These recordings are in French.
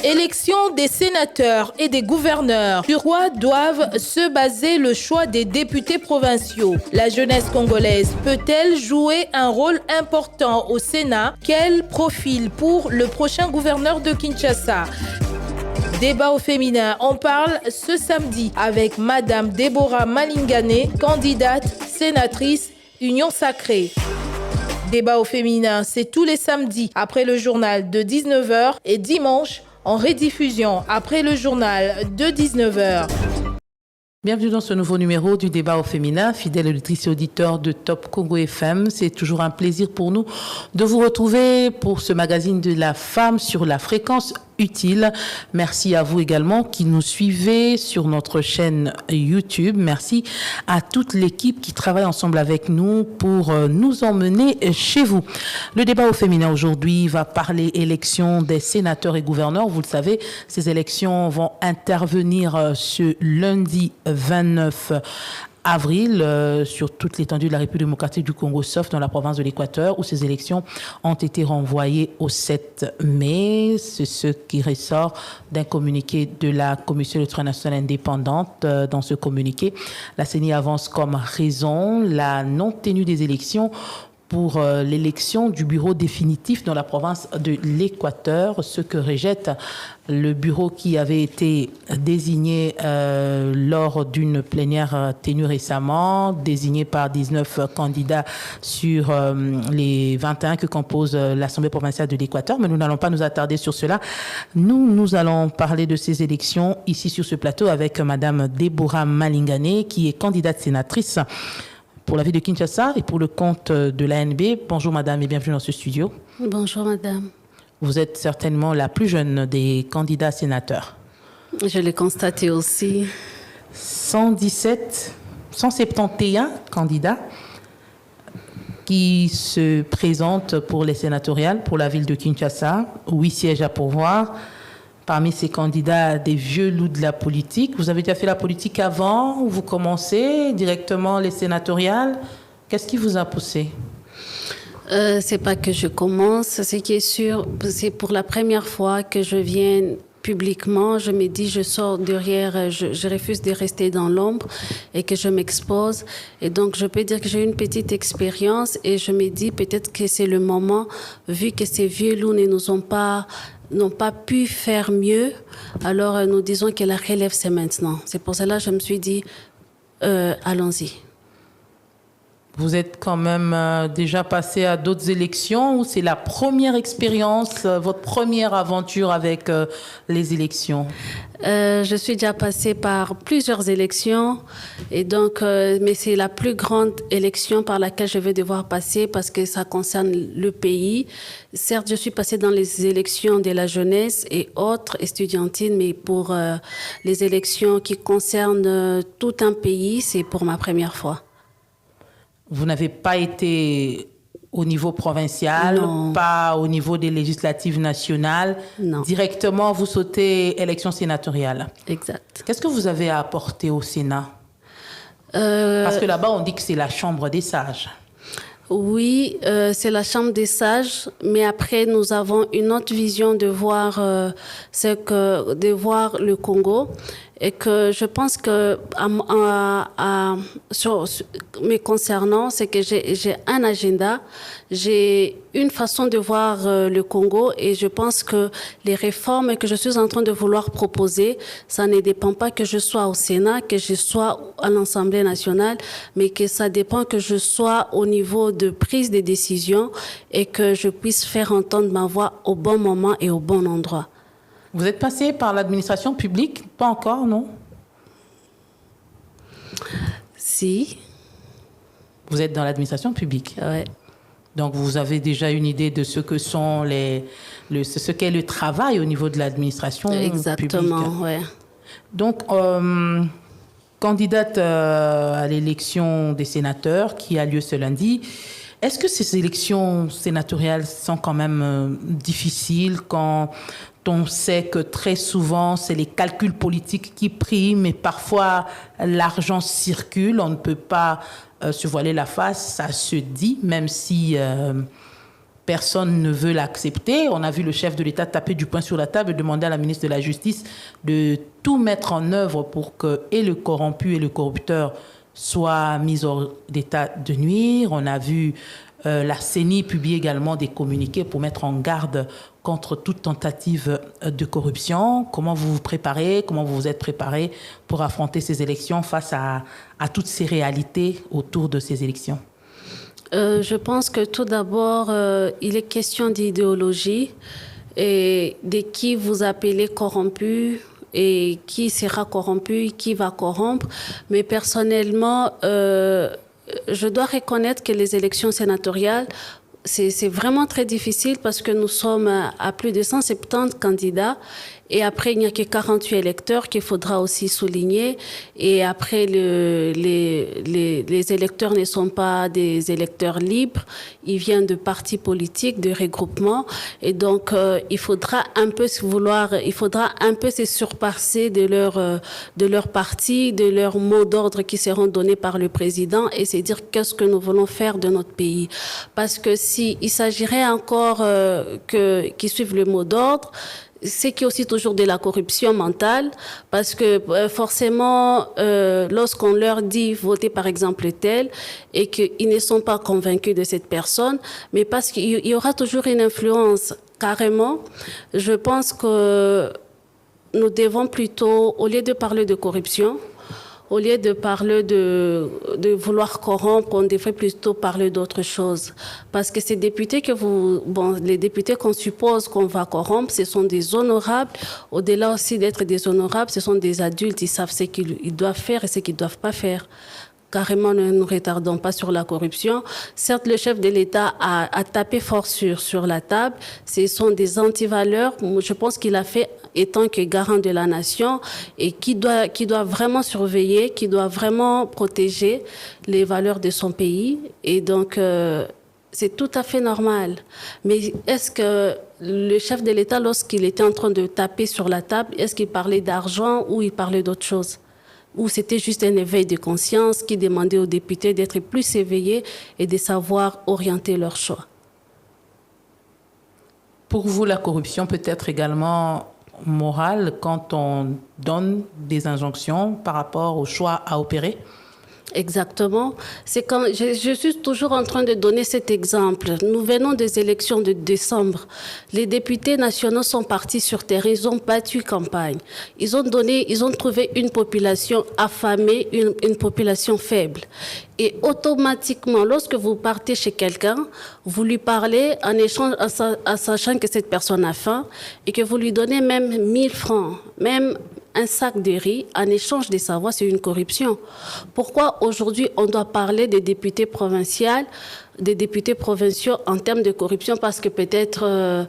Élection des sénateurs et des gouverneurs. Sur quoi doivent se baser le choix des députés provinciaux? La jeunesse congolaise peut-elle jouer un rôle important au Sénat? Quel profil pour le prochain gouverneur de Kinshasa? Débat au féminin, on parle ce samedi avec Madame Déborah Malingane, candidate sénatrice Union Sacrée. Débat au féminin, c'est tous les samedis après le journal de 19h et dimanche en rediffusion après le journal de 19h. Bienvenue dans ce nouveau numéro du débat au féminin, fidèles auditrices et auditeurs de Top Congo FM. C'est toujours un plaisir pour nous de vous retrouver pour ce magazine de la femme sur la fréquence utile. Merci à vous également qui nous suivez sur notre chaîne YouTube. Merci à toute l'équipe qui travaille ensemble avec nous pour nous emmener chez vous. Le débat au féminin aujourd'hui va parler élection des sénateurs et gouverneurs. Vous le savez, ces élections vont intervenir ce lundi 29 avril sur toute l'étendue de la République démocratique du Congo, sauf dans la province de l'Équateur, où ces élections ont été renvoyées au 7 mai. C'est ce qui ressort d'un communiqué de la Commission électorale nationale indépendante. Dans ce communiqué, la CENI avance comme raison la non-tenue des élections pour l'élection du bureau définitif dans la province de l'Équateur, ce que rejette le bureau qui avait été désigné lors d'une plénière tenue récemment, désigné par 19 candidats sur les 21 que compose l'Assemblée provinciale de l'Équateur. Mais nous n'allons pas nous attarder sur cela. Nous allons parler de ces élections ici sur ce plateau avec Madame Déborah Malingane, qui est candidate sénatrice pour la ville de Kinshasa et pour le compte de l'ANB. Bonjour madame et bienvenue dans ce studio. Bonjour madame. Vous êtes certainement la plus jeune des candidats sénateurs. Je l'ai constaté aussi. 171 candidats qui se présentent pour les sénatoriales pour la ville de Kinshasa, 8 sièges à pourvoir. Parmi ces candidats, des vieux loups de la politique. Vous avez déjà fait la politique avant ou vous commencez directement les sénatoriales? Qu'est-ce qui vous a poussé? C'est pas que je commence. Ce qui est sûr, c'est pour la première fois que je viens publiquement. Je me dis, je sors derrière, je refuse de rester dans l'ombre et que je m'expose. Et donc, je peux dire que j'ai une petite expérience et je me dis peut-être que c'est le moment, vu que ces vieux loups n'ont pas pu faire mieux, alors nous disons que la relève, c'est maintenant. C'est pour cela que je me suis dit, allons-y. Vous êtes quand même déjà passé à d'autres élections ou c'est la première expérience, votre première aventure avec les élections? Je suis déjà passée par plusieurs élections et donc, mais c'est la plus grande élection par laquelle je vais devoir passer parce que ça concerne le pays. Certes, je suis passée dans les élections de la jeunesse et autres estudiantines, mais pour les élections qui concernent tout un pays, c'est pour ma première fois. Vous n'avez pas été au niveau provincial, non. Pas au niveau des législatives nationales. Non. Directement, vous sautez élection sénatoriale. Exact. Qu'est-ce que vous avez à apporter au Sénat? Parce que là-bas, on dit que c'est la chambre des sages. Oui, c'est la chambre des sages, mais après nous avons une autre vision de voir de voir le Congo et que je pense que me concernant, c'est que j'ai un agenda, j'ai une façon de voir le Congo et je pense que les réformes que je suis en train de vouloir proposer, ça ne dépend pas que je sois au Sénat, que je sois à l'Assemblée nationale, mais que ça dépend que je sois au niveau de prise de décision et que je puisse faire entendre ma voix au bon moment et au bon endroit. Vous êtes passé par l'administration publique? Pas encore, non? Si. Vous êtes dans l'administration publique? Oui. Donc, vous avez déjà une idée de ce que sont ce qu'est le travail au niveau de l'administration publique? Exactement, oui. Donc, candidate à l'élection des sénateurs qui a lieu ce lundi, est-ce que ces élections sénatoriales sont quand même difficiles quand on sait que très souvent, c'est les calculs politiques qui priment et parfois l'argent circule, on ne peut pas se voiler la face, ça se dit, même si personne ne veut l'accepter. On a vu le chef de l'État taper du poing sur la table et demander à la ministre de la Justice de tout mettre en œuvre pour que et le corrompu et le corrupteur soient mis hors d'état de nuire. On a vu la CENI publier également des communiqués pour mettre en garde contre toute tentative de corruption. Comment vous vous préparez, comment vous vous êtes préparé pour affronter ces élections face à toutes ces réalités autour de ces élections? Je pense que tout d'abord, il est question d'idéologie et de qui vous appelez corrompu et qui sera corrompu, qui va corrompre. Mais personnellement, je dois reconnaître que les élections sénatoriales, c'est vraiment très difficile parce que nous sommes à plus de 170 candidats et après il n'y a que 48 électeurs qu'il faudra aussi souligner et après les électeurs ne sont pas des électeurs libres, ils viennent de partis politiques, de regroupements et donc il faudra un peu se surpasser de leur parti, de leurs mots d'ordre qui seront donnés par le président et c'est dire qu'est-ce que nous voulons faire de notre pays parce que si il s'agirait encore qu'ils suivent le mot d'ordre, c'est qu'il y a aussi toujours de la corruption mentale, parce que forcément, lorsqu'on leur dit votez par exemple tel, et qu'ils ne sont pas convaincus de cette personne, mais parce qu'il y aura toujours une influence carrément, je pense que nous devons plutôt, au lieu de parler de corruption, au lieu de parler de vouloir corrompre, on devrait plutôt parler d'autre chose. Parce que ces députés les députés qu'on suppose qu'on va corrompre, ce sont des honorables. Au-delà aussi d'être des honorables, ce sont des adultes, ils savent ce qu'ils doivent faire et ce qu'ils ne doivent pas faire. Carrément, ne nous retardons pas sur la corruption. Certes, le chef de l'État a tapé fort sur la table. Ce sont des antivaleurs. Je pense qu'il a fait étant que garant de la nation et qui doit vraiment surveiller, qui doit vraiment protéger les valeurs de son pays. Et donc, c'est tout à fait normal. Mais est-ce que le chef de l'État, lorsqu'il était en train de taper sur la table, est-ce qu'il parlait d'argent ou il parlait d'autre chose ? Ou c'était juste un éveil de conscience qui demandait aux députés d'être plus éveillés et de savoir orienter leur choix. Pour vous, la corruption peut être également morale quand on donne des injonctions par rapport au choix à opérer? Exactement. C'est quand je suis toujours en train de donner cet exemple. Nous venons des élections de décembre. Les députés nationaux sont partis sur terrain. Ils ont battu campagne. Ils ont trouvé une population affamée, une population faible. Et automatiquement, lorsque vous partez chez quelqu'un, vous lui parlez en échange, en sachant que cette personne a faim et que vous lui donnez même 1000 francs, même un sac de riz en échange de sa voix, c'est une corruption. Pourquoi aujourd'hui on doit parler des députés provinciaux en termes de corruption? Parce que peut-être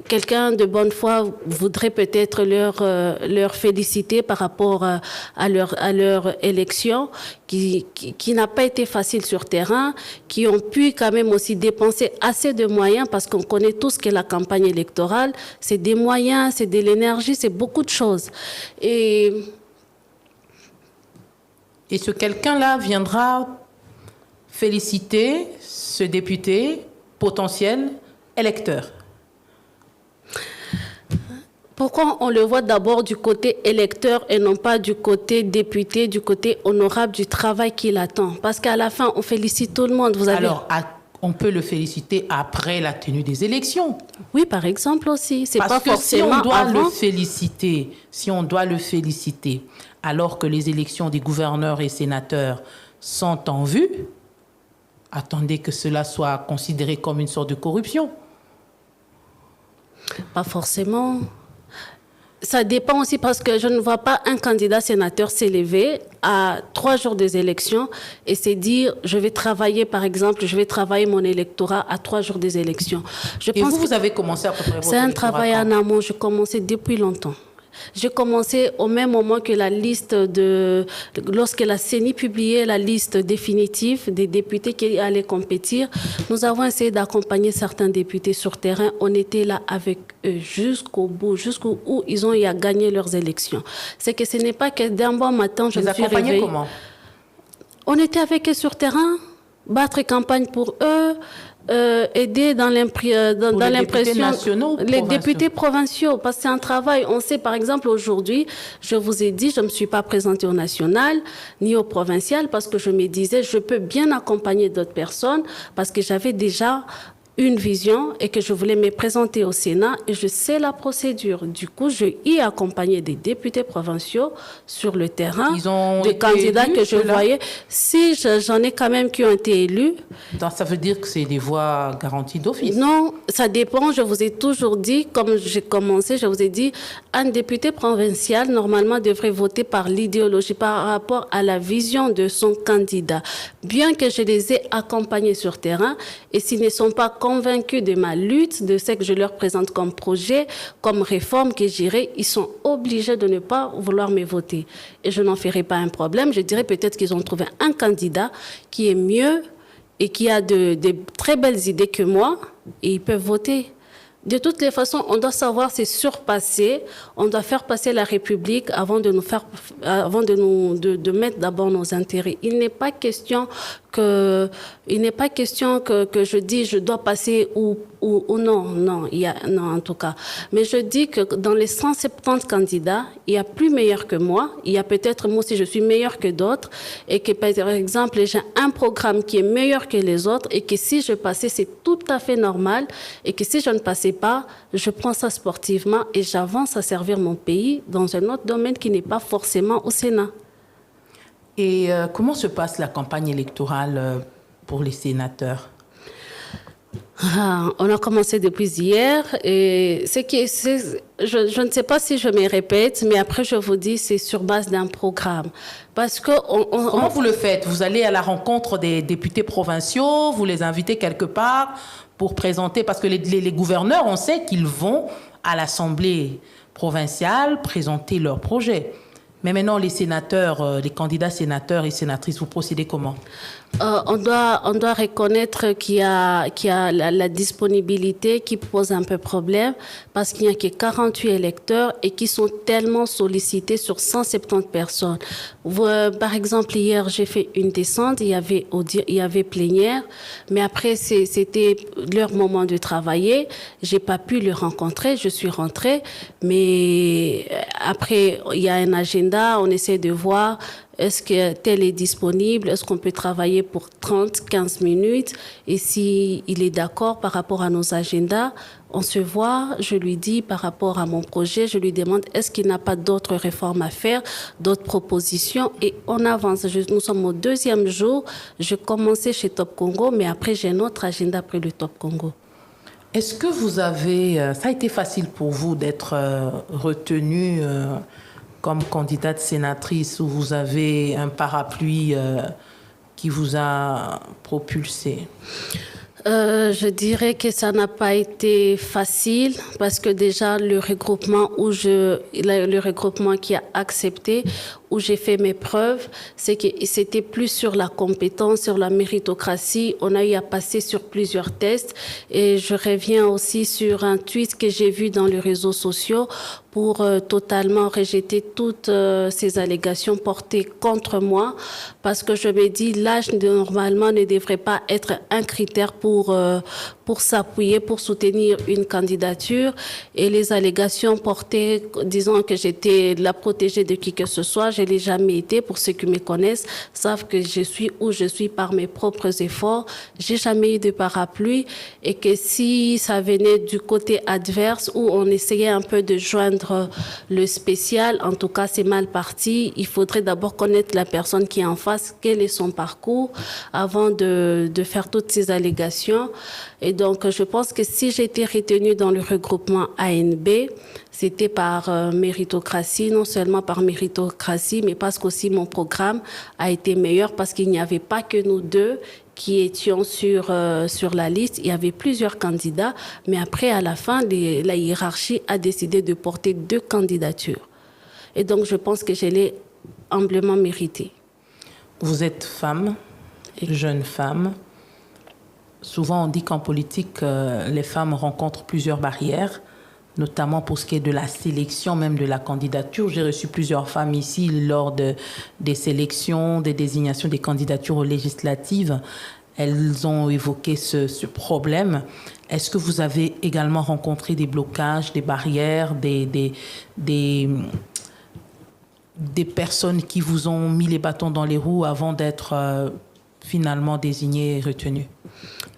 quelqu'un de bonne foi voudrait peut-être leur féliciter par rapport à leur élection qui n'a pas été facile sur terrain, qui ont pu quand même aussi dépenser assez de moyens parce qu'on connaît tous que la campagne électorale, c'est des moyens, c'est de l'énergie, c'est beaucoup de choses. Et ce quelqu'un-là viendra féliciter ce député potentiel électeur. Pourquoi on le voit d'abord du côté électeur et non pas du côté député, du côté honorable du travail qu'il attend? Parce qu'à la fin, on félicite tout le monde. Alors, on peut le féliciter après la tenue des élections. Oui, par exemple aussi. C'est parce pas que forcément si on doit avant. si on doit le féliciter, alors que les élections des gouverneurs et sénateurs sont en vue, attendez que cela soit considéré comme une sorte de corruption. Pas forcément. Ça dépend aussi parce que je ne vois pas un candidat sénateur s'élever à 3 jours des élections et se dire je vais travailler, par exemple, je vais travailler mon électorat à 3 jours des élections. Et vous avez commencé à préparer votre électorat? C'est un travail en amont. Je commençais depuis longtemps. J'ai commencé au même moment que lorsque la CENI publiait la liste définitive des députés qui allaient compétir, nous avons essayé d'accompagner certains députés sur terrain. On était là avec eux jusqu'au bout, jusqu'où ils ont eu à gagner leurs élections. C'est que ce n'est pas que d'un bon matin, je me suis réveillée. Comment? On était avec eux sur terrain, battre campagne pour eux, aider dans l'impression les députés provinciaux, parce que c'est un travail. On sait, par exemple, aujourd'hui, je vous ai dit, je ne me suis pas présentée au national ni au provincial parce que je me disais, je peux bien accompagner d'autres personnes parce que j'avais déjà une vision et que je voulais me présenter au Sénat et je sais la procédure. Du coup, je y ai accompagné des députés provinciaux sur le terrain, des candidats que je voyais. Si j'en ai quand même qui ont été élus. Donc, ça veut dire que c'est des voix garanties d'office? Non, ça dépend. Je vous ai toujours dit, comme j'ai commencé, je vous ai dit, un député provincial, normalement, devrait voter par l'idéologie, par rapport à la vision de son candidat. Bien que je les ai accompagnés sur terrain, et s'ils ne sont pas convaincus de ma lutte, de ce que je leur présente comme projet, comme réforme que j'irai, ils sont obligés de ne pas vouloir me voter. Et je n'en ferai pas un problème. Je dirais peut-être qu'ils ont trouvé un candidat qui est mieux et qui a de très belles idées que moi, et ils peuvent voter. De toutes les façons, on doit savoir se surpasser. On doit faire passer la République avant de mettre d'abord nos intérêts. Il n'est pas question que je dis je dois passer ou non, en tout cas. Mais je dis que dans les 170 candidats, il y a plus meilleur que moi. Il y a peut-être moi aussi je suis meilleur que d'autres et que par exemple j'ai un programme qui est meilleur que les autres et que si je passais c'est tout à fait normal et que si je ne passais pas, je prends ça sportivement et j'avance à servir mon pays dans un autre domaine qui n'est pas forcément au Sénat. Et comment se passe la campagne électorale pour les sénateurs? On a commencé depuis hier et je ne sais pas si je me répète, mais après je vous dis c'est sur base d'un programme. Parce que comment vous le faites? Vous allez à la rencontre des députés provinciaux, vous les invitez quelque part pour présenter, parce que les gouverneurs, on sait qu'ils vont à l'Assemblée provinciale présenter leurs projets. Mais maintenant, les sénateurs, les candidats sénateurs et sénatrices, vous procédez comment? On doit reconnaître qu'il y a la disponibilité qui pose un peu problème parce qu'il n'y a que 48 électeurs et qui sont tellement sollicités sur 170 personnes. Par exemple, hier, j'ai fait une descente, il y avait plénière, mais après, c'était leur moment de travailler. J'ai pas pu le rencontrer, je suis rentrée, mais après, il y a un agenda, on essaie de voir est-ce que tel est disponible, est-ce qu'on peut travailler pour 30-15 minutes et si il est d'accord par rapport à nos agendas, on se voit, je lui dis par rapport à mon projet, je lui demande est-ce qu'il n'a pas d'autres réformes à faire, d'autres propositions et on avance. Nous sommes au 2e jour, je commençais chez Top Congo mais après j'ai un autre agenda après le Top Congo. Est-ce que ça a été facile pour vous d'être retenue comme candidate sénatrice où vous avez un parapluie qui vous a propulsé? Je dirais que ça n'a pas été facile parce que déjà le regroupement qui a accepté, où j'ai fait mes preuves, c'est que c'était plus sur la compétence, sur la méritocratie. On a eu à passer sur plusieurs tests et je reviens aussi sur un tweet que j'ai vu dans les réseaux sociaux pour totalement rejeter toutes ces allégations portées contre moi parce que je me dis l'âge normalement ne devrait pas être un critère pour s'appuyer, pour soutenir une candidature et les allégations portées, disant que j'étais la protégée de qui que ce soit, je ne l'ai jamais été. Pour ceux qui me connaissent, savent que je suis où je suis par mes propres efforts. J'ai jamais eu de parapluie et que si ça venait du côté adverse où on essayait un peu de joindre le spécial, en tout cas c'est mal parti. Il faudrait d'abord connaître la personne qui est en face, quel est son parcours avant de faire toutes ces allégations. Et donc, je pense que si j'étais retenue dans le regroupement ANB, c'était par méritocratie, non seulement par méritocratie, mais parce qu'aussi mon programme a été meilleur parce qu'il n'y avait pas que nous deux qui étions sur la liste. Il y avait plusieurs candidats, mais après, à la fin, la hiérarchie a décidé de porter 2 candidatures. Et donc, je pense que je l'ai amplement mérité. Vous êtes femme, jeune femme. Souvent, on dit qu'en politique, les femmes rencontrent plusieurs barrières, notamment pour ce qui est de la sélection, même de la candidature. J'ai reçu plusieurs femmes ici lors des sélections, des désignations des candidatures législatives. elles ont évoqué ce problème. Est-ce que vous avez également rencontré des blocages, des barrières, des personnes qui vous ont mis les bâtons dans les roues avant d'être finalement désignées et retenues?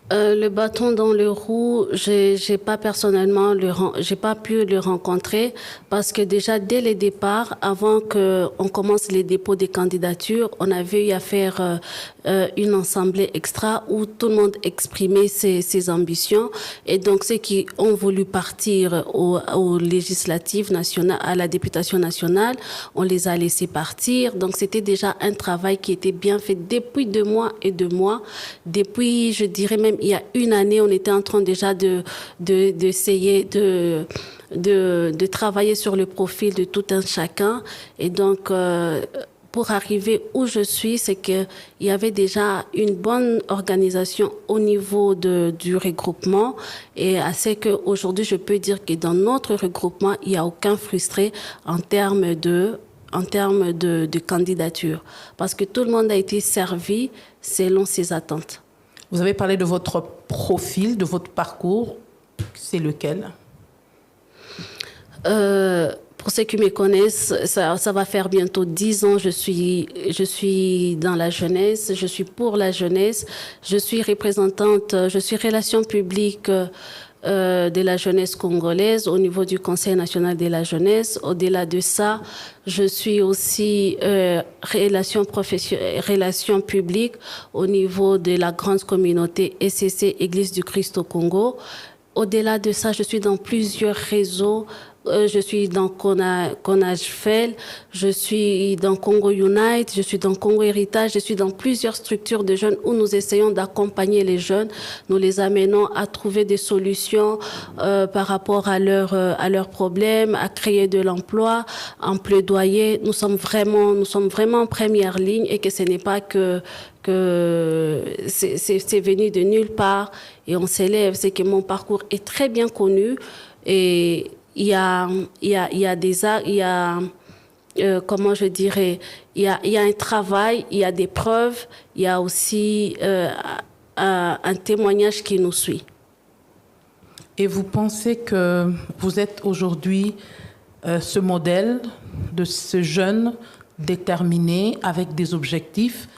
Le bâton dans le roue, j'ai pas personnellement j'ai pas pu le rencontrer parce que déjà dès le départ, avant que on commence les dépôts des candidatures, on avait eu à faire une assemblée extra où tout le monde exprimait ses ambitions, et donc ceux qui ont voulu partir aux législatives nationales, à la députation nationale, on les a laissés partir. Donc c'était déjà un travail qui était bien fait depuis 2 mois et 2 mois, depuis, je dirais même il y a une année, on était en train déjà d'essayer de travailler sur le profil de tout un chacun. Et donc, pour arriver où je suis, c'est qu'il y avait déjà une bonne organisation au niveau du regroupement. Et assez qu'aujourd'hui, je peux dire que dans notre regroupement, il n'y a aucun frustré en termes de candidature. Parce que tout le monde a été servi selon ses attentes. Vous avez parlé de votre profil, de votre parcours. C'est lequel? Pour ceux qui me connaissent, ça va faire bientôt 10 ans. Je suis dans la jeunesse, je suis pour la jeunesse. Je suis représentante, je suis relation publique de la jeunesse congolaise au niveau du Conseil national de la jeunesse. Au-delà de ça, je suis aussi relations publiques au niveau de la grande communauté ECC, Église du Christ au Congo. Au-delà de ça, je suis dans plusieurs réseaux. Je suis dans CONAGFEL, je suis dans Congo Unite, je suis dans Congo Héritage, je suis dans plusieurs structures de jeunes où nous essayons d'accompagner les jeunes. Nous les amenons à trouver des solutions par rapport à leurs problèmes, à créer de l'emploi, en plaidoyer. Nous sommes vraiment en première ligne, et que ce n'est pas que c'est venu de nulle part et on s'élève. C'est que mon parcours est très bien connu, et il y a comment je dirais, il y a un travail, il y a des preuves, il y a aussi un témoignage qui nous suit. Et vous pensez que vous êtes aujourd'hui ce modèle de ce jeune déterminé avec des objectifs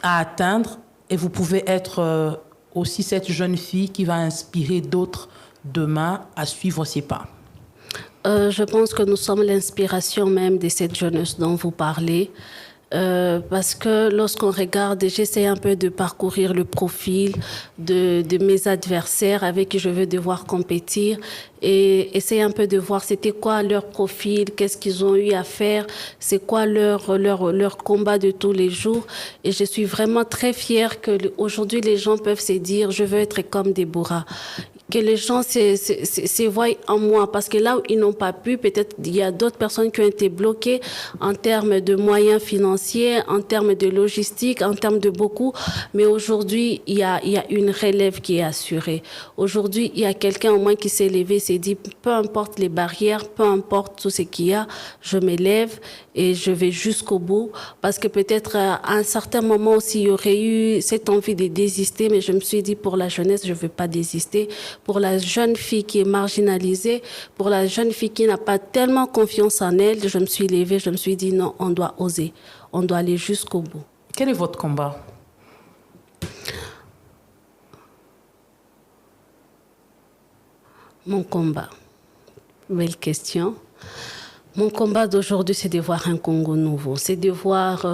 à atteindre, et vous pouvez être aussi cette jeune fille qui va inspirer d'autres demain à suivre ses pas? Je pense que nous sommes l'inspiration même de cette jeunesse dont vous parlez. Parce que lorsqu'on regarde, j'essaie un peu de parcourir le profil de mes adversaires avec qui je vais devoir compétir, et essayer un peu de voir c'était quoi leur profil, qu'est-ce qu'ils ont eu à faire, c'est quoi leur combat de tous les jours. Et je suis vraiment très fière qu'aujourd'hui les gens peuvent se dire je veux être comme Déborah. Que les gens se voient en moi, parce que là où ils n'ont pas pu, peut-être il y a d'autres personnes qui ont été bloquées en termes de moyens financiers, en termes de logistique, en termes de beaucoup. Mais aujourd'hui, il y a une relève qui est assurée. Aujourd'hui, il y a quelqu'un au moins qui s'est levé, s'est dit, peu importe les barrières, peu importe tout ce qu'il y a, je m'élève et je vais jusqu'au bout. Parce que peut-être à un certain moment aussi, il y aurait eu cette envie de désister, mais je me suis dit, pour la jeunesse, je ne veux pas désister. Pour la jeune fille qui est marginalisée, pour la jeune fille qui n'a pas tellement confiance en elle, je me suis levée, je me suis dit non, on doit oser, on doit aller jusqu'au bout. Quel est votre combat? Mon combat, belle question. Mon combat d'aujourd'hui, c'est de voir un Congo nouveau, c'est de voir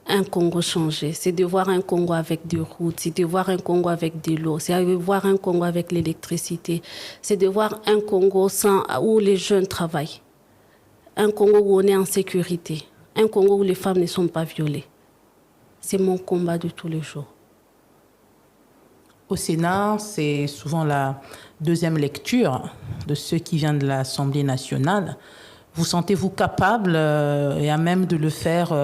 un Congo changé, c'est de voir un Congo avec des routes, c'est de voir un Congo avec de l'eau, c'est de voir un Congo avec l'électricité, c'est de voir un Congo où les jeunes travaillent, un Congo où on est en sécurité, un Congo où les femmes ne sont pas violées. C'est mon combat de tous les jours. Au Sénat, c'est souvent la deuxième lecture de ce qui vient de l'Assemblée nationale. Vous sentez-vous capable et à même de le faire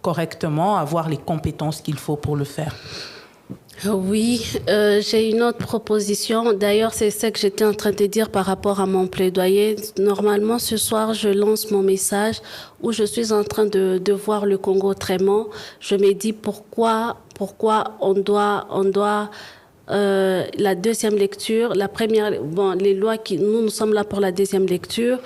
correctement, avoir les compétences qu'il faut pour le faire? Oui, j'ai une autre proposition. D'ailleurs, c'est ce que j'étais en train de dire par rapport à mon plaidoyer. Normalement, ce soir, je lance mon message où je suis en train de voir le Congo autrement. Je me dis pourquoi pourquoi on doit la deuxième lecture, la première, bon, les lois qui, nous sommes là pour la deuxième lecture,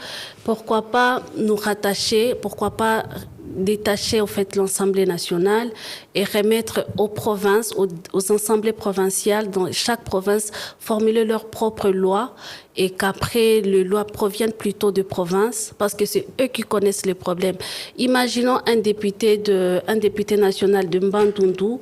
pourquoi pas nous rattacher, pourquoi pas détacher au fait l'Assemblée nationale et remettre aux provinces, aux assemblées provinciales, dans chaque province, formuler leurs propres lois et qu'après les lois proviennent plutôt de province parce que c'est eux qui connaissent les problèmes. Imaginons un député national de Mbandundu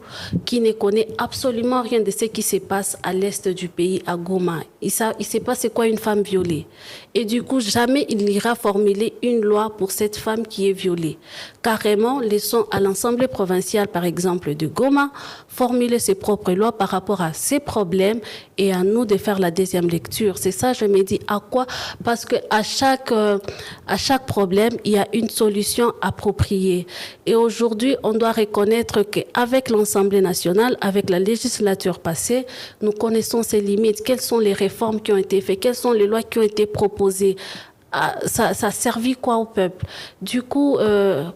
qui ne connaît absolument rien de ce qui se passe à l'est du pays, à Goma. Il ne sait pas c'est quoi une femme violée. Et du coup, jamais il ira formuler une loi pour cette femme qui est violée. Carrément, laissons à l'Assemblée provinciale, par exemple, de Goma, formuler ses propres lois par rapport à ses problèmes et à nous de faire la deuxième lecture. C'est ça, je me dis, à quoi? Parce qu'à chaque problème, il y a une solution appropriée. Et aujourd'hui, on doit reconnaître qu'avec l'Assemblée nationale, avec la législature passée, nous connaissons ses limites. Quelles sont les réformes qui ont été faites? Quelles sont les lois qui ont été proposées? Ça a servi quoi au peuple? Du coup,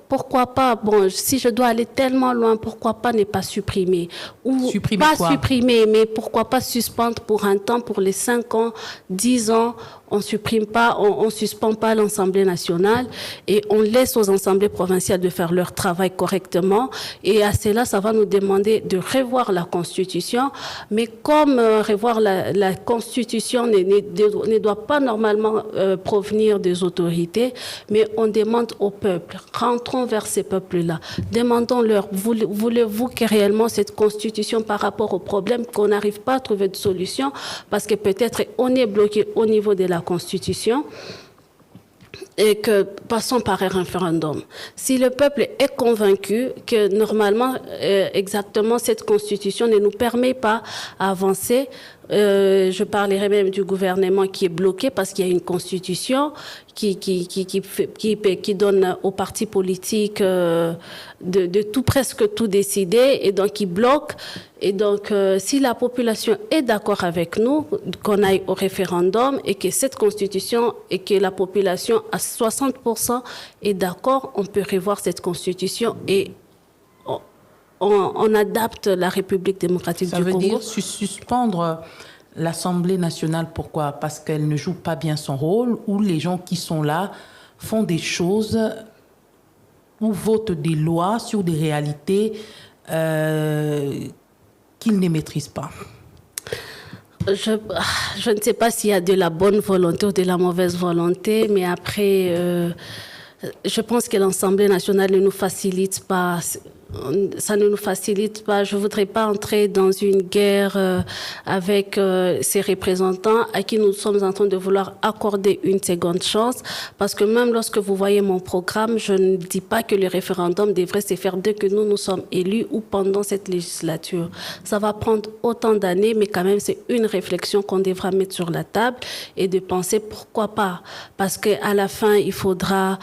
pourquoi pas, bon, si je dois aller tellement loin, pourquoi pas ne pas supprimer? Ou supprimer pas quoi? Supprimer, mais pourquoi pas suspendre pour un temps, pour les 5 ans, 10 ans, on supprime pas, on suspend pas l'Assemblée nationale et on laisse aux assemblées provinciales de faire leur travail correctement. Et à cela, ça va nous demander de revoir la Constitution. Mais comme revoir la Constitution ne doit pas normalement provenir des autorités, mais on demande au peuple, rentrons vers ces peuples-là, demandons-leur, voulez-vous que réellement cette Constitution par rapport aux problèmes qu'on n'arrive pas à trouver de solution, parce que peut-être on est bloqué au niveau de la Constitution, et que passons par un référendum. Si le peuple est convaincu que normalement, exactement, cette Constitution ne nous permet pas d'avancer, je parlerai même du gouvernement qui est bloqué parce qu'il y a une Constitution qui donne aux partis politiques de tout, presque tout décider et donc qui bloque. Et donc, si la population est d'accord avec nous, qu'on aille au référendum et que cette Constitution et que la population à 60% est d'accord, on peut revoir cette Constitution et on adapte la République démocratique du Congo. Ça veut dire suspendre l'Assemblée nationale. Pourquoi? Parce qu'elle ne joue pas bien son rôle, ou les gens qui sont là font des choses ou votent des lois sur des réalités qu'ils ne maîtrisent pas. Je ne sais pas s'il y a de la bonne volonté ou de la mauvaise volonté, mais après, je pense que l'Assemblée nationale ne nous facilite pas. Ça ne nous facilite pas. Je ne voudrais pas entrer dans une guerre avec ces représentants à qui nous sommes en train de vouloir accorder une seconde chance. Parce que même lorsque vous voyez mon programme, je ne dis pas que le référendum devrait se faire dès que nous sommes élus ou pendant cette législature. Ça va prendre autant d'années, mais quand même, c'est une réflexion qu'on devra mettre sur la table et de penser pourquoi pas. Parce qu'à la fin, il faudra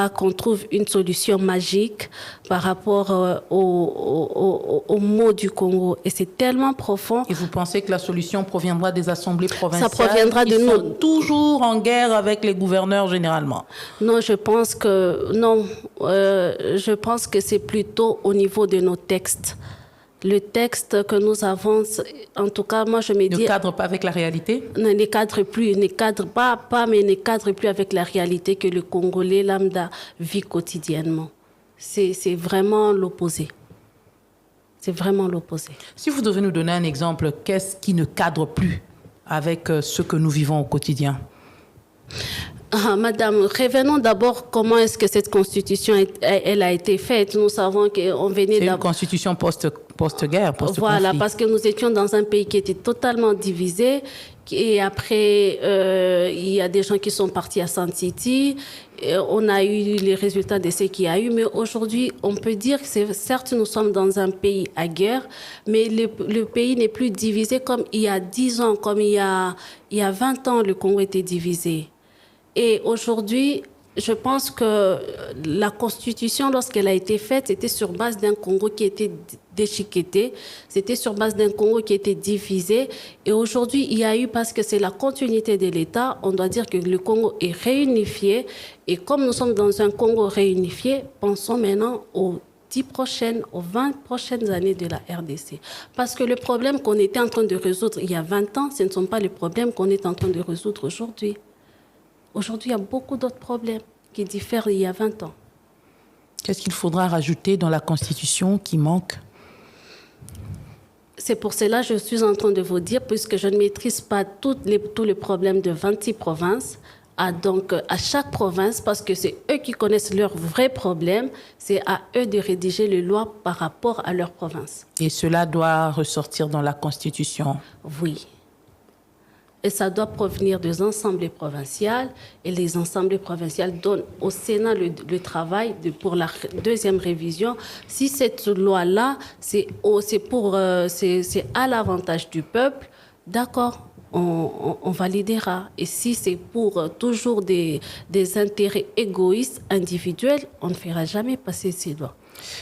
qu'on trouve une solution magique par rapport aux maux du Congo. Et c'est tellement profond. Et vous pensez que la solution proviendra des assemblées provinciales? Ça proviendra de nous. Sont toujours en guerre avec les gouverneurs généralement. Non, je pense que c'est plutôt au niveau de nos textes. Le texte que nous avons, en tout cas, moi je me dis... Ne cadre pas avec la réalité? Ne cadre pas, mais ne cadre plus avec la réalité que le Congolais lambda vit quotidiennement. C'est vraiment l'opposé. C'est vraiment l'opposé. Si vous devez nous donner un exemple, qu'est-ce qui ne cadre plus avec ce que nous vivons au quotidien? Madame, revenons d'abord comment est-ce que cette constitution elle a été faite. Nous savons qu'on venait... C'est une constitution post-guerre, post-conflit. Voilà, parce que nous étions dans un pays qui était totalement divisé. Et après, il y a des gens qui sont partis à Saint-Titi. On a eu les résultats de ce qu'il y a eu. Mais aujourd'hui, on peut dire que certes, nous sommes dans un pays à guerre, mais le pays n'est plus divisé comme il y a 10 ans, comme il y a 20 ans, le Congo était divisé. Et aujourd'hui, je pense que la Constitution, lorsqu'elle a été faite, c'était sur base d'un Congo qui était déchiqueté, c'était sur base d'un Congo qui était divisé. Et aujourd'hui, il y a eu, parce que c'est la continuité de l'État, on doit dire que le Congo est réunifié. Et comme nous sommes dans un Congo réunifié, pensons maintenant 10 prochaines, aux 20 prochaines années de la RDC. Parce que le problème qu'on était en train de résoudre il y a 20 ans, ce ne sont pas les problèmes qu'on est en train de résoudre aujourd'hui. Aujourd'hui, il y a beaucoup d'autres problèmes qui diffèrent d'il y a 20 ans. Qu'est-ce qu'il faudra rajouter dans la Constitution qui manque? C'est pour cela que je suis en train de vous dire, puisque je ne maîtrise pas tous les problèmes de 26 provinces, donc à chaque province, parce que c'est eux qui connaissent leurs vrais problèmes, c'est à eux de rédiger les lois par rapport à leur province. Et cela doit ressortir dans la Constitution? Oui. Et ça doit provenir des assemblées provinciales. Et les assemblées provinciales donnent au Sénat le travail pour la deuxième révision. Si cette loi-là, c'est à l'avantage du peuple, d'accord, on validera. Et si c'est pour toujours des intérêts égoïstes, individuels, on ne fera jamais passer ces lois.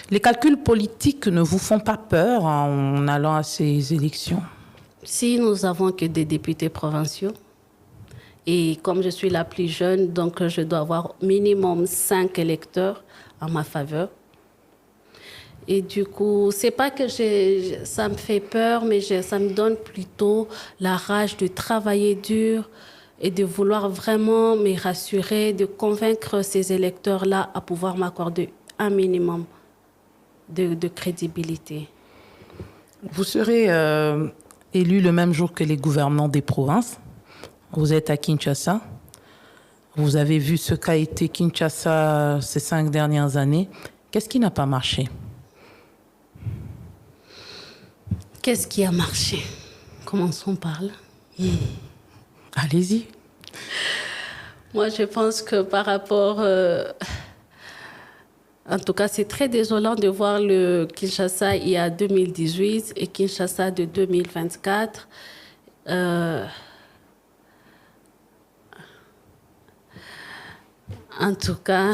Les calculs politiques ne vous font pas peur en allant à ces élections? Si nous avons que des députés provinciaux, et comme je suis la plus jeune, donc je dois avoir minimum 5 électeurs en ma faveur. Et du coup, c'est pas que ça me fait peur, mais ça me donne plutôt la rage de travailler dur et de vouloir vraiment me rassurer, de convaincre ces électeurs-là à pouvoir m'accorder un minimum de crédibilité. Vous serez élu le même jour que les gouvernants des provinces. Vous êtes à Kinshasa. Vous avez vu ce qu'a été Kinshasa ces 5 dernières années. Qu'est-ce qui n'a pas marché? Qu'est-ce qui a marché? Commençons par là. Allez-y. Moi, je pense que par rapport... En tout cas, c'est très désolant de voir le Kinshasa il y a 2018 et Kinshasa de 2024. En tout cas,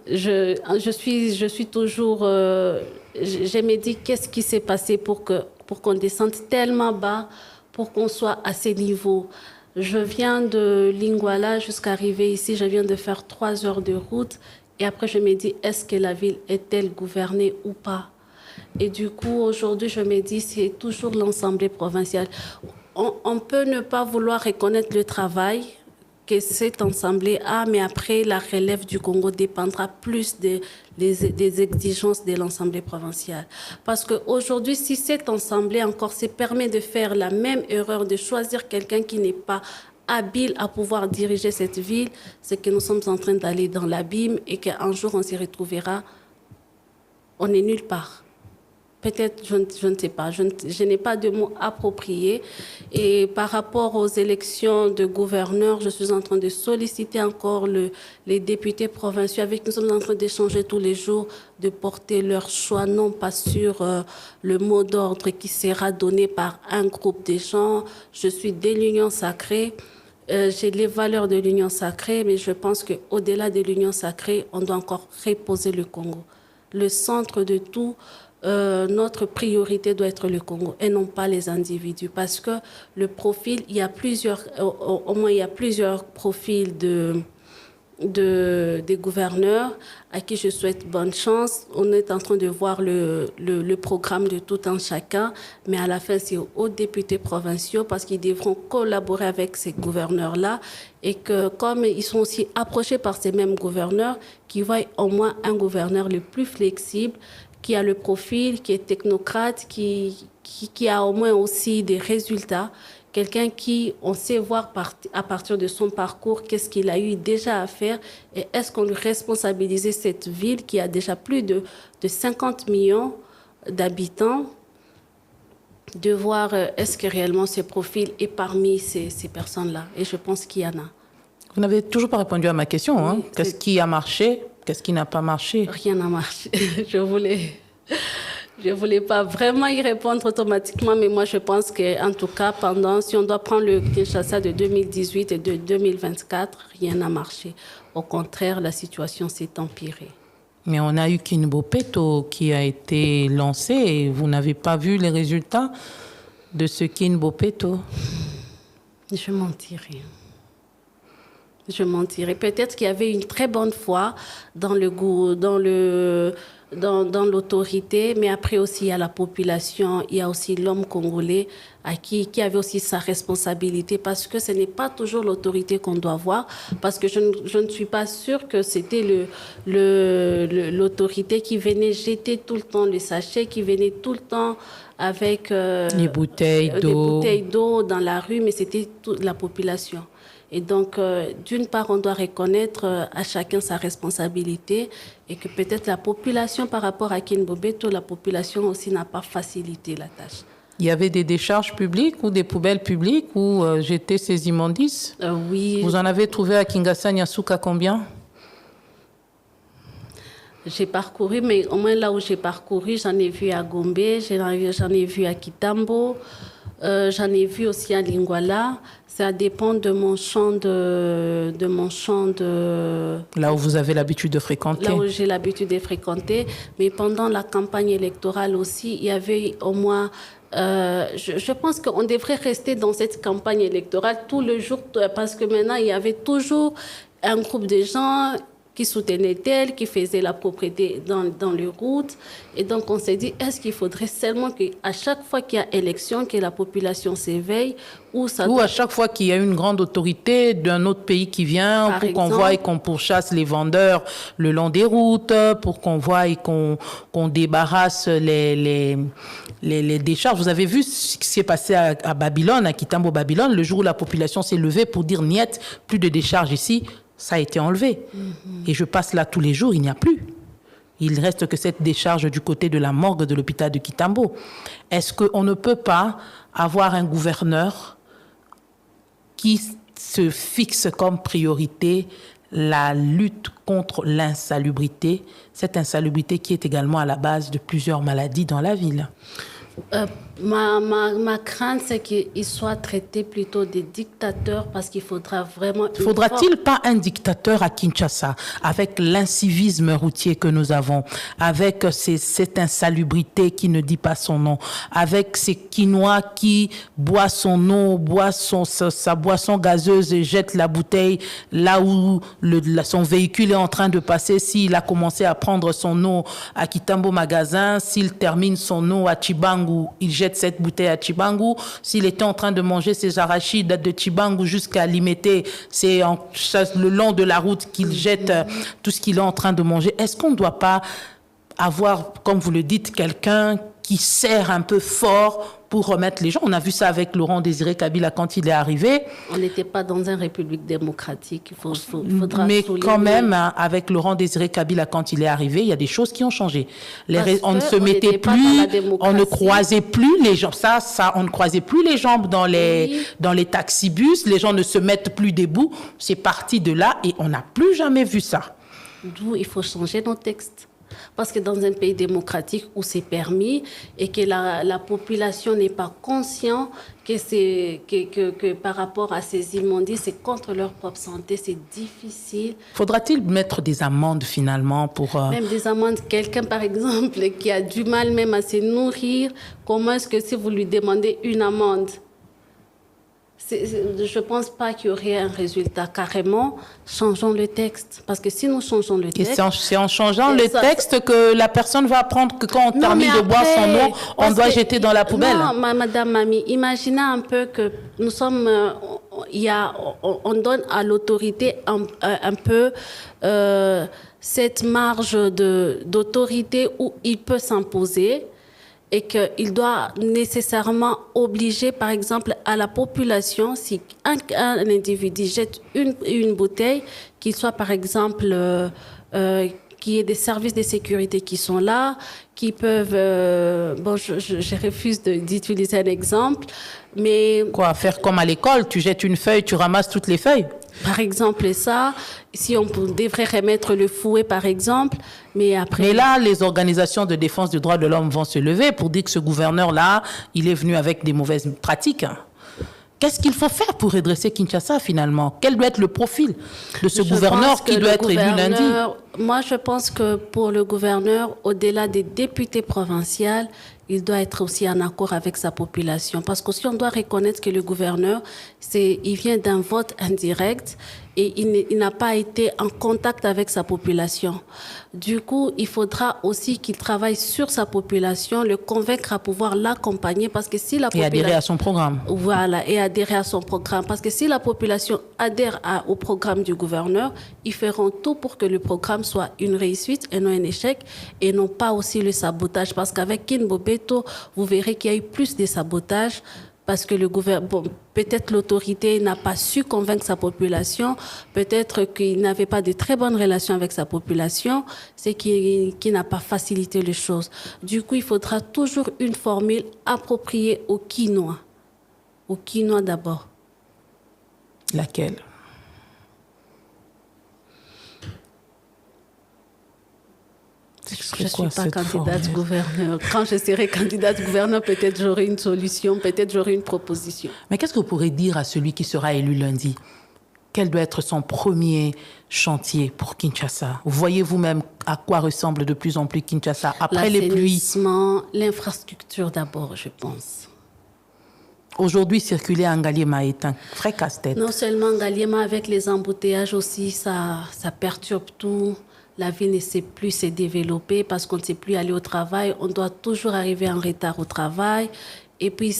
je suis toujours... je me dis, qu'est-ce qui s'est passé pour qu'on descende tellement bas, pour qu'on soit à ces niveaux? Je viens de Lingouala jusqu'à arriver ici, je viens de faire 3 heures de route. Et après, je me dis, est-ce que la ville est-elle gouvernée ou pas? Et du coup, aujourd'hui, je me dis, c'est toujours l'Assemblée provinciale. On peut ne pas vouloir reconnaître le travail que cette Assemblée a, mais après, la relève du Congo dépendra plus des exigences de l'Assemblée provinciale. Parce qu'aujourd'hui, si cette Assemblée encore se permet de faire la même erreur, de choisir quelqu'un qui n'est pas habile à pouvoir diriger cette ville, c'est que nous sommes en train d'aller dans l'abîme et qu'un jour on s'y retrouvera, on n'est nulle part. Peut-être, je ne sais pas, je n'ai pas de mots appropriés. Et par rapport aux élections de gouverneurs, je suis en train de solliciter encore les députés provinciaux avec qui nous sommes en train d'échanger tous les jours, de porter leur choix, non pas sur le mot d'ordre qui sera donné par un groupe de gens. Je suis de l'Union sacrée. J'ai les valeurs de l'Union sacrée, mais je pense qu'au-delà de l'Union sacrée, on doit encore reposer le Congo. Le centre de tout, notre priorité doit être le Congo et non pas les individus. Parce que le profil, il y a plusieurs, au moins il y a plusieurs profils des gouverneurs à qui je souhaite bonne chance. On est en train de voir le programme de tout un chacun, mais à la fin, c'est aux députés provinciaux parce qu'ils devront collaborer avec ces gouverneurs-là et que comme ils sont aussi approchés par ces mêmes gouverneurs, qu'ils voient au moins un gouverneur le plus flexible, qui a le profil, qui est technocrate, qui a au moins aussi des résultats. Quelqu'un qui, on sait voir à partir de son parcours, qu'est-ce qu'il a eu déjà à faire et est-ce qu'on lui responsabilisait cette ville qui a déjà plus de 50 millions d'habitants, de voir est-ce que réellement ce profil est parmi ces personnes-là. Et je pense qu'il y en a. Vous n'avez toujours pas répondu à ma question. Hein? Oui, qu'est-ce qui a marché? Qu'est-ce qui n'a pas marché? Rien n'a marché. Je voulais pas vraiment y répondre automatiquement, mais moi je pense qu'en tout cas, si on doit prendre le Kinshasa de 2018 et de 2024, rien n'a marché. Au contraire, la situation s'est empirée. Mais on a eu Kinbopeto qui a été lancé et vous n'avez pas vu les résultats de ce Kinbopeto? Je mentirais. Je mentirais. Peut-être qu'il y avait une très bonne foi dans dans l'autorité, mais après aussi il y a la population, il y a aussi l'homme congolais qui avait aussi sa responsabilité, parce que ce n'est pas toujours l'autorité qu'on doit voir, parce que je ne suis pas sûre que c'était l'autorité qui venait jeter tout le temps le sachet, qui venait tout le temps avec les bouteilles d'eau dans la rue, mais c'était toute la population. Et donc, d'une part, on doit reconnaître à chacun sa responsabilité, et que peut-être la population, par rapport à Kinbobeto, la population aussi n'a pas facilité la tâche. Il y avait des décharges publiques ou des poubelles publiques où jetaient ces immondices? Oui. Vous en avez trouvé à Kinshasa, Nyasuka, combien? J'ai parcouru, mais au moins là où j'ai parcouru, j'en ai vu à Gombe, j'en ai vu à Kitambo, j'en ai vu aussi à Lingwala. Ça dépend de mon champ de... Là où vous avez l'habitude de fréquenter. Là où j'ai l'habitude de fréquenter. Mais pendant la campagne électorale aussi, il y avait au moins... je pense qu'on devrait rester dans cette campagne électorale tout le jour, parce que maintenant, il y avait toujours un groupe de gens qui soutenaient tel, qui faisaient la propriété dans les routes. Et donc, on s'est dit, est-ce qu'il faudrait seulement qu'à chaque fois qu'il y a élection, que la population s'éveille, ou à chaque fois qu'il y a une grande autorité d'un autre pays qui vient, pour qu'on voie et qu'on pourchasse les vendeurs le long des routes, pour qu'on voie et qu'on débarrasse les décharges. Vous avez vu ce qui s'est passé à Babylone, à Kitambo, Babylone, le jour où la population s'est levée pour dire « niet, plus de décharges ici ». Ça a été enlevé. Et je passe là tous les jours, il n'y a plus. Il reste que cette décharge du côté de la morgue de l'hôpital de Kitambo. Est-ce qu'on ne peut pas avoir un gouverneur qui se fixe comme priorité la lutte contre l'insalubrité, cette insalubrité qui est également à la base de plusieurs maladies dans la ville? Ma crainte, c'est qu'ils soient traités plutôt des dictateurs, parce qu'il faudra vraiment... Faudra-t-il pas un dictateur à Kinshasa, avec l'incivisme routier que nous avons, avec cette insalubrité qui ne dit pas son nom, avec ces Quinois qui boit son eau, boit sa boisson gazeuse et jette la bouteille là où son véhicule est en train de passer? S'il a commencé à prendre son eau à Kitambo Magasin, s'il termine son eau à Chibangu, il jette cette bouteille à Chibangu. S'il était en train de manger ses arachides de Chibangu jusqu'à Limete, c'est le long de la route qu'il jette tout ce qu'il est en train de manger. Est-ce qu'on ne doit pas avoir, comme vous le dites, quelqu'un qui sert un peu fort pour remettre les gens? On a vu ça avec Laurent Désiré Kabila quand il est arrivé. On n'était pas dans une république démocratique. Faudra mais souligner. Quand même, avec Laurent Désiré Kabila quand il est arrivé, il y a des choses qui ont changé. On ne se mettait plus, on ne croisait plus les gens. On ne croisait plus les jambes dans les taxibus. Les gens ne se mettent plus debout. C'est parti de là et on n'a plus jamais vu ça. D'où il faut changer nos textes. Parce que dans un pays démocratique où c'est permis et que la population n'est pas consciente que par rapport à ces immondices, c'est contre leur propre santé, c'est difficile. Faudra-t-il mettre des amendes finalement pour... Même des amendes. Quelqu'un, par exemple, qui a du mal même à se nourrir, comment est-ce que si vous lui demandez une amende, je ne pense pas qu'il y aurait un résultat. Carrément, changeons le texte. Parce que si nous changeons le texte... Et c'est en changeant le texte que la personne va apprendre que quand on termine de boire son eau, on doit jeter dans la poubelle. Non, Madame Mami, imaginez un peu que nous sommes... on donne à l'autorité un peu cette marge d'autorité où il peut s'imposer, et qu'il doit nécessairement obliger, par exemple, à la population, si un individu jette une bouteille, qu'il soit, par exemple, qu'il y ait des services de sécurité qui sont là, qui peuvent... je refuse d'utiliser un exemple, mais... Quoi, faire comme à l'école, tu jettes une feuille, tu ramasses toutes les feuilles? Par exemple, ça, si on devrait remettre le fouet, par exemple, mais après... Mais là, les organisations de défense des droits de l'homme vont se lever pour dire que ce gouverneur-là, il est venu avec des mauvaises pratiques. Qu'est-ce qu'il faut faire pour redresser Kinshasa, finalement? Quel doit être le profil de ce gouverneur qui doit être élu lundi? Moi, je pense que pour le gouverneur, au-delà des députés provinciaux, il doit être aussi en accord avec sa population. Parce qu'aussi, on doit reconnaître que le gouverneur, il vient d'un vote indirect et il n'a pas été en contact avec sa population. Du coup, il faudra aussi qu'il travaille sur sa population, le convaincre à pouvoir l'accompagner parce que si la population... Et adhérer à son programme. Voilà, et adhérer à son programme. Parce que si la population adhère au programme du gouverneur, ils feront tout pour que le programme soit une réussite et non un échec, et non pas aussi le sabotage. Parce qu'avec King Bobeto, vous verrez qu'il y a eu plus de sabotage parce que peut-être l'autorité n'a pas su convaincre sa population, peut-être qu'il n'avait pas de très bonnes relations avec sa population, c'est qui n'a pas facilité les choses. Du coup, il faudra toujours une formule appropriée au quinoa. Au quinoa d'abord. Laquelle? Je ne suis pas candidate gouverneur. Quand je serai candidate gouverneur, peut-être j'aurai une solution, peut-être j'aurai une proposition. Mais qu'est-ce que vous pourrez dire à celui qui sera élu lundi? Quel doit être son premier chantier pour Kinshasa? Voyez vous-même à quoi ressemble de plus en plus Kinshasa après les pluies? L'infrastructure d'abord, je pense. Aujourd'hui, circuler à Ngaliema est un vrai casse-tête. Non seulement Ngaliema, avec les embouteillages aussi, ça perturbe tout. La vie ne sait plus se développer parce qu'on ne sait plus aller au travail. On doit toujours arriver en retard au travail. Et puis,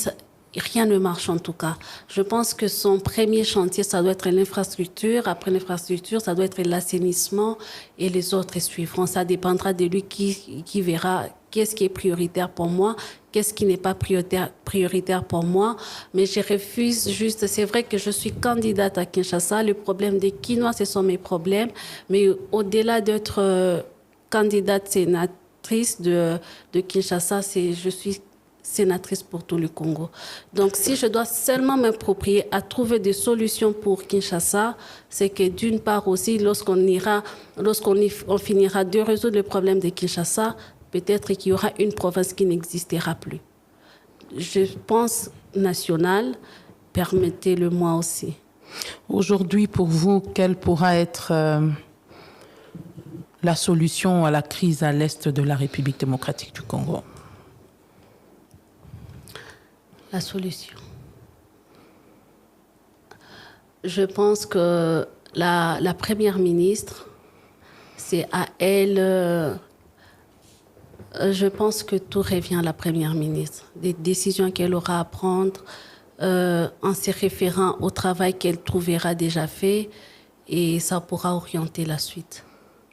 rien ne marche en tout cas. Je pense que son premier chantier, ça doit être l'infrastructure. Après l'infrastructure, ça doit être l'assainissement et les autres suivront. Ça dépendra de lui qui verra qu'est-ce qui est prioritaire pour moi, qu'est-ce qui n'est pas prioritaire pour moi. Mais je refuse juste, c'est vrai que je suis candidate à Kinshasa. Le problème des Quinois, ce sont mes problèmes. Mais au-delà d'être candidate sénatrice de Kinshasa, je suis sénatrice pour tout le Congo. Donc, si je dois seulement m'approprier à trouver des solutions pour Kinshasa, c'est que d'une part aussi, lorsqu'on finira de résoudre le problème de Kinshasa, peut-être qu'il y aura une province qui n'existera plus. Je pense nationale, permettez-le-moi aussi. Aujourd'hui, pour vous, quelle pourra être la solution à la crise à l'est de la République démocratique du Congo? La solution. Je pense que la première ministre, c'est à elle... je pense que tout revient à la première ministre. Des décisions qu'elle aura à prendre en se référant au travail qu'elle trouvera déjà fait, et ça pourra orienter la suite.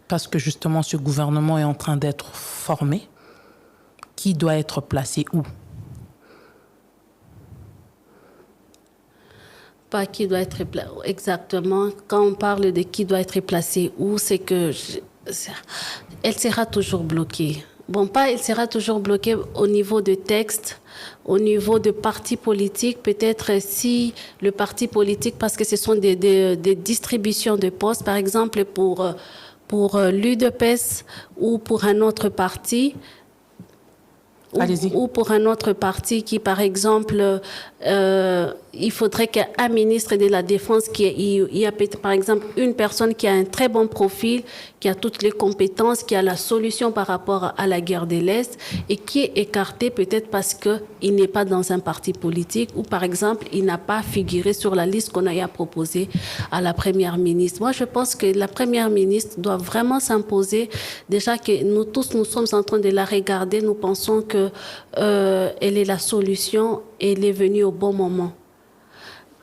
Parce que justement, ce gouvernement est en train d'être formé. Qui doit être placé où? Pas qui doit être exactement. Quand on parle de qui doit être placé où, c'est que elle sera toujours bloquée. Bon, elle sera toujours bloquée au niveau de texte, au niveau de partis politiques. Peut-être si le parti politique, parce que ce sont des distributions de postes, par exemple pour l'UDPS ou pour un autre parti, ou pour un autre parti qui, par exemple, il faudrait qu'un ministre de la Défense, il y a par exemple une personne qui a un très bon profil, qui a toutes les compétences, qui a la solution par rapport à la guerre de l'Est et qui est écarté peut-être parce qu'il n'est pas dans un parti politique ou par exemple il n'a pas figuré sur la liste qu'on a proposée à la première ministre. Moi je pense que la première ministre doit vraiment s'imposer. Déjà que nous tous nous sommes en train de la regarder, nous pensons que elle est la solution et elle est venue au bon moment.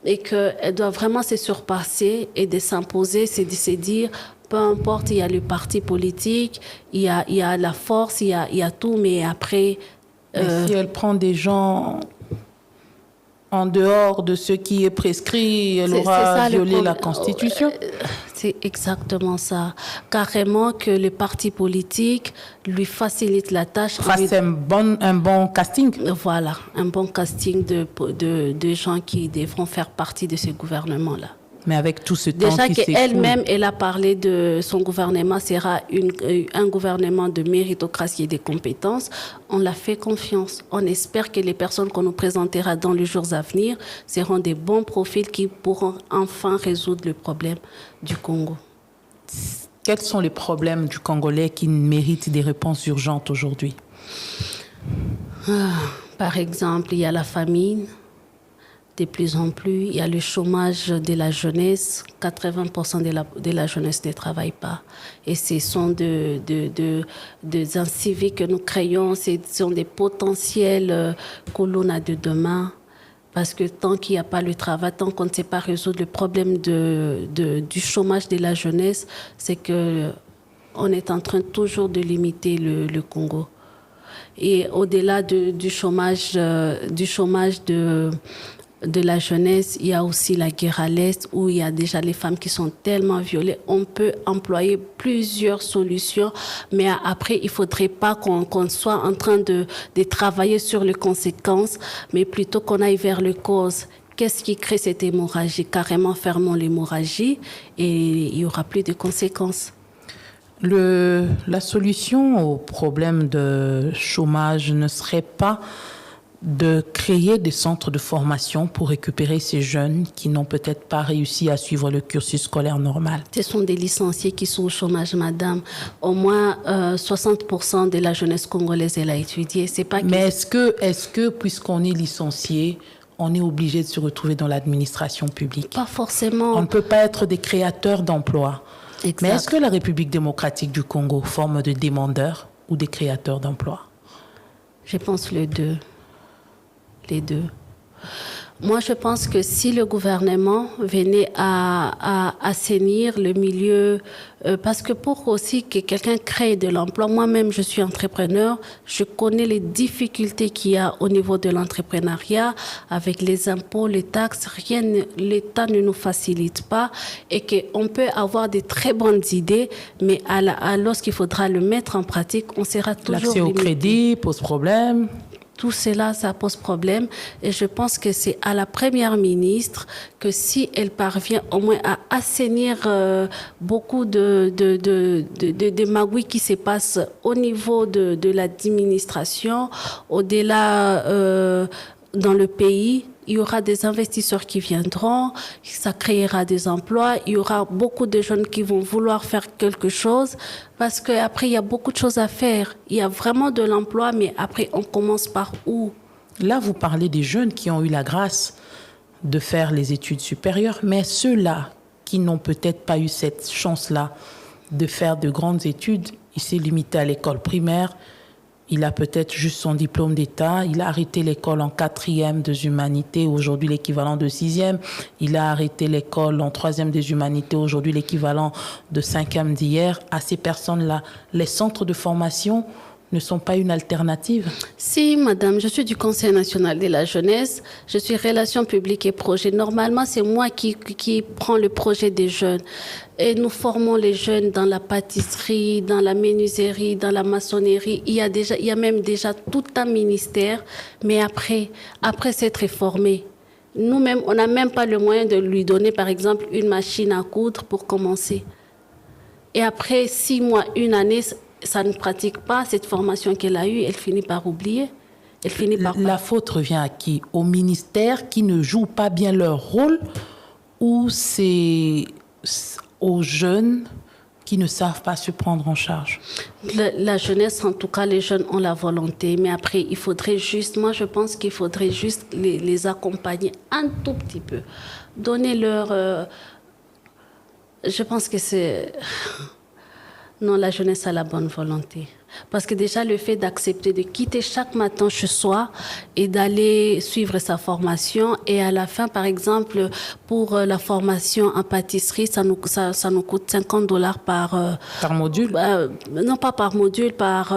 Et qu'elle doit vraiment se surpasser et de s'imposer, c'est de se dire, peu importe, il y a le parti politique, il y a la force, il y a tout, mais après... Si elle prend des gens en dehors de ce qui est prescrit, elle aura violé la Constitution. C'est exactement ça. Carrément que le parti politique lui facilite la tâche. Fasse un bon casting. Voilà, un bon casting de gens qui devront faire partie de ce gouvernement-là. Mais avec tout ce temps qui s'écoule... Déjà qu'elle-même, elle a parlé de son gouvernement sera un gouvernement de méritocratie et de compétences. On l'a fait confiance. On espère que les personnes qu'on nous présentera dans les jours à venir seront des bons profils qui pourront enfin résoudre le problème du Congo. Quels sont les problèmes du Congolais qui méritent des réponses urgentes aujourd'hui? Par exemple, il y a la famine. De plus en plus, il y a le chômage de la jeunesse. 80% de la jeunesse ne travaille pas. Et ce sont des inciviques que nous créons, ce sont des potentiels colonnes de demain. Parce que tant qu'il n'y a pas le travail, tant qu'on ne sait pas résoudre le problème du chômage de la jeunesse, c'est qu'on est en train toujours de limiter le Congo. Et au-delà du chômage de la jeunesse, il y a aussi la guerre à l'Est où il y a déjà les femmes qui sont tellement violées. On peut employer plusieurs solutions, mais après, il ne faudrait pas qu'on soit en train de travailler sur les conséquences, mais plutôt qu'on aille vers les causes. Qu'est-ce qui crée cette hémorragie? Carrément, fermons l'hémorragie et il n'y aura plus de conséquences. La solution au problème de chômage ne serait pas de créer des centres de formation pour récupérer ces jeunes qui n'ont peut-être pas réussi à suivre le cursus scolaire normal. Ce sont des licenciés qui sont au chômage, madame. Au moins 60% de la jeunesse congolaise, elle a étudié. C'est pas Mais est-ce que, puisqu'on est licencié, on est obligé de se retrouver dans l'administration publique? Pas forcément. On ne peut pas être des créateurs d'emplois. Exact. Mais est-ce que la République démocratique du Congo forme des demandeurs ou des créateurs d'emplois? Je pense les deux. Les deux. Moi, je pense que si le gouvernement venait à assainir le milieu, parce que pour aussi que quelqu'un crée de l'emploi, moi-même, je suis entrepreneur, je connais les difficultés qu'il y a au niveau de l'entrepreneuriat, avec les impôts, les taxes, l'État ne nous facilite pas et qu'on peut avoir de très bonnes idées, mais lorsqu'il faudra le mettre en pratique, on sera toujours L'accès au crédit pose problème. Tout cela, ça pose problème. Et je pense que c'est à la première ministre que si elle parvient au moins à assainir beaucoup de magouilles qui se passent au niveau de l'administration, au-delà dans le pays, il y aura des investisseurs qui viendront, ça créera des emplois, il y aura beaucoup de jeunes qui vont vouloir faire quelque chose parce qu'après, il y a beaucoup de choses à faire. Il y a vraiment de l'emploi, mais après, on commence par où? Là, vous parlez des jeunes qui ont eu la grâce de faire les études supérieures, mais ceux-là qui n'ont peut-être pas eu cette chance-là de faire de grandes études, il s'est limité à l'école primaire. Il a peut-être juste son diplôme d'État. Il a arrêté l'école en 4e des humanités, aujourd'hui l'équivalent de 6e. Il a arrêté l'école en 3e des humanités, aujourd'hui l'équivalent de 5e d'hier. À ces personnes-là, les centres de formation ne sont pas une alternative? Si, madame, je suis du Conseil national de la jeunesse, je suis relations publiques et projets. Normalement, c'est moi qui prends le projet des jeunes. Et nous formons les jeunes dans la pâtisserie, dans la menuiserie, dans la maçonnerie. Il y a même déjà tout un ministère. Mais après s'être formé, nous-mêmes, on n'a même pas le moyen de lui donner, par exemple, une machine à coudre pour commencer. Et après 6 mois, 1 année, ça ne pratique pas cette formation qu'elle a eue, elle finit par oublier. La faute revient à qui? Au ministère qui ne joue pas bien leur rôle, ou c'est aux jeunes qui ne savent pas se prendre en charge? La jeunesse, en tout cas, les jeunes ont la volonté, mais après, il faudrait juste, moi je pense qu'il faudrait juste les accompagner un tout petit peu. Donner leur... je pense que c'est... Non, la jeunesse a la bonne volonté. Parce que déjà, le fait d'accepter de quitter chaque matin chez soi et d'aller suivre sa formation, et à la fin, par exemple, pour la formation en pâtisserie, ça nous coûte $50 par module? Non, pas par module, par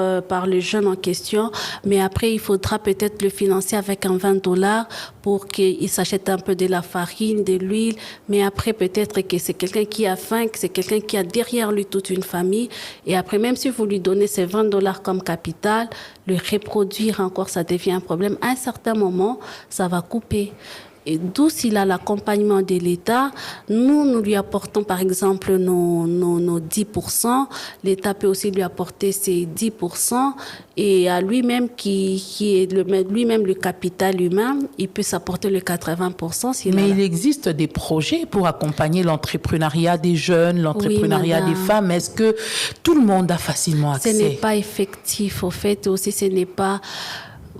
le jeune en question. Mais après, il faudra peut-être le financer avec un $20 pour qu'il s'achète un peu de la farine, de l'huile. Mais après, peut-être que c'est quelqu'un qui a faim, que c'est quelqu'un qui a derrière lui toute une famille. Et après, même si vous lui donnez ces $20 comme capital, le reproduire encore, ça devient un problème. À un certain moment, ça va couper. Et d'où s'il a l'accompagnement de l'État, nous lui apportons par exemple nos 10%. L'État peut aussi lui apporter ses 10%. Et à lui-même, qui est lui-même le capital humain, il peut s'apporter le 80%. Mais il existe des projets pour accompagner l'entrepreneuriat des jeunes, l'entrepreneuriat des femmes. Est-ce que tout le monde a facilement accès? Ce n'est pas effectif, au fait. Aussi, ce n'est pas...